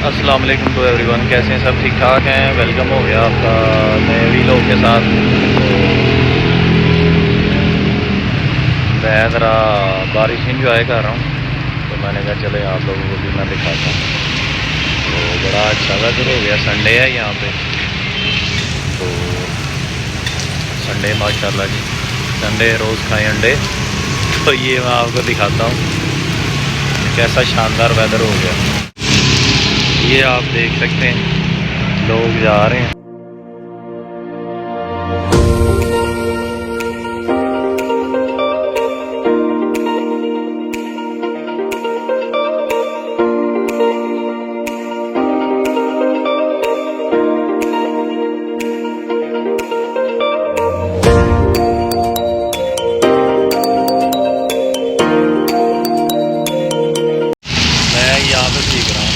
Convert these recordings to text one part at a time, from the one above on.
अस्सलाम वालेकुम to everyone. कैसे हैं सब? ठीक ठाक हैं। वेलकम हो गया आपका नए वीलॉग के साथ। तो मैं ज़रा बारिश इंजॉय कर रहा हूँ, तो मैंने कहा चले आप लोगों को भी मैं दिखाता हूँ। तो बड़ा अच्छा वेदर हो गया। संडे है यहाँ पे, तो संडे माशाल्लाह जी, संडे रोज़ खाएँ अंडे। तो ये मैं आपको दिखाता हूँ कैसा शानदार वेदर हो गया। ये आप देख सकते हैं लोग जा रहे हैं। मैं यहाँ पे सीख रहा हूँ।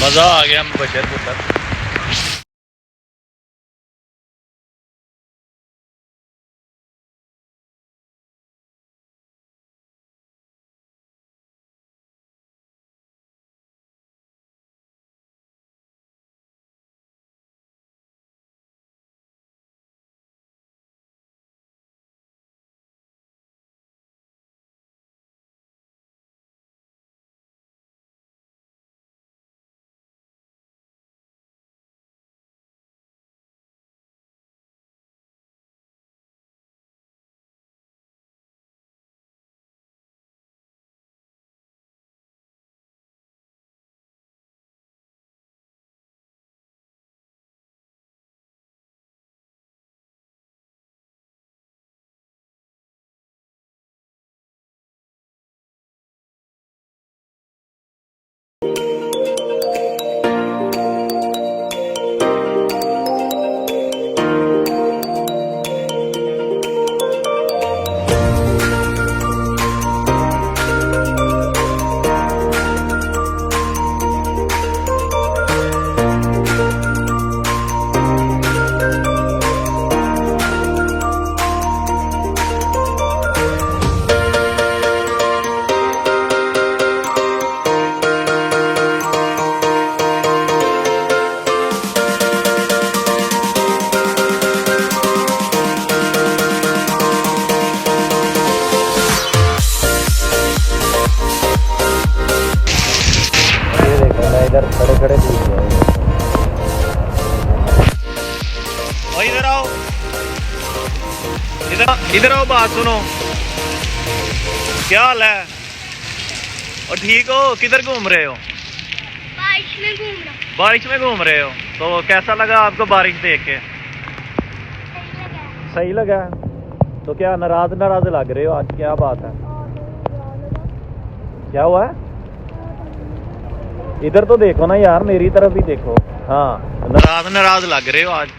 मज़ा आ गया बशर पुत्र। इधर खड़े खड़े पूछ रहे हैं। इधर आओ, इधर आओ, बात सुनो। क्या हाल है? और ठीक हो? किधर घूम रहे हो? बारिश में घूम रहा हूँ। बारिश में घूम रहे हो, तो कैसा लगा आपको बारिश देख के? सही लगा। तो क्या नाराज नाराज लग रहे हो आज? क्या बात है? क्या हुआ है? इधर तो देखो ना यार, मेरी तरफ भी देखो। हाँ, नाराज नाराज लग रहे हो आज।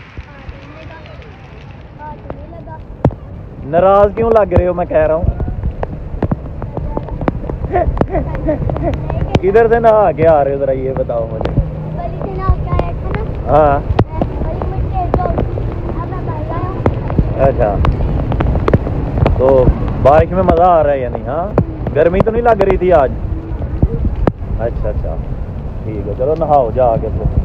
नाराज क्यों लग रहे हो मैं कह रहा हूँ? किधर से नहा के आ रहे हो, जरा ये बताओ मुझे। हाँ, अच्छा, तो बारिश में मज़ा आ रहा है यानी? हाँ, गर्मी तो नहीं लग रही थी आज? अच्छा अच्छा, ठीक है, चलो नहाओ जाके फिर।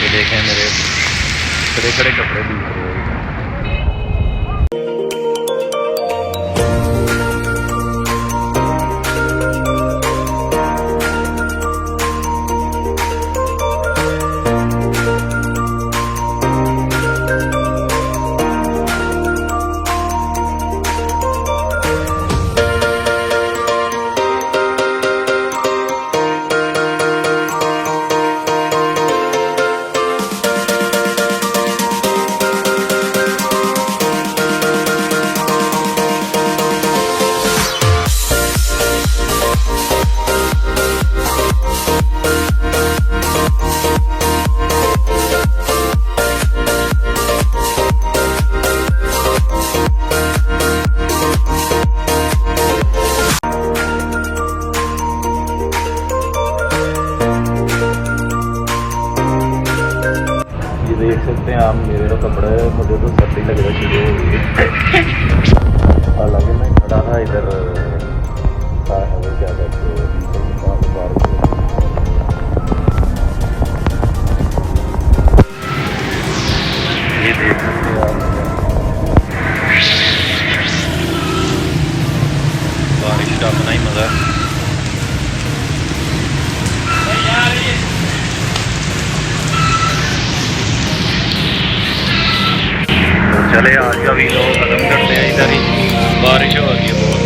ये देखें मेरे खड़े खड़े कपड़े दिख रहे हैं। कपड़े मुझे तो सर्दी लगना शुरू हो गई। हालांकि मैं खड़ा था इधर है वो क्या कहते हैं बारिश ये देख सकते हो आप बारिश का अपना ही मज़ा है। तो चले आज का वीडियो ख़त्म करते हैं इधर ही, बारिश हो रही है बहुत।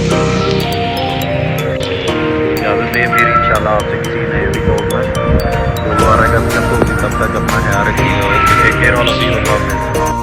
इजाज़त दे फिर इंशाल्लाह आपसे किसी नए वीडियो में दोबारा जब तक होगी तब तक अपना ख्याल रखिएगा। Okay, take care all of you.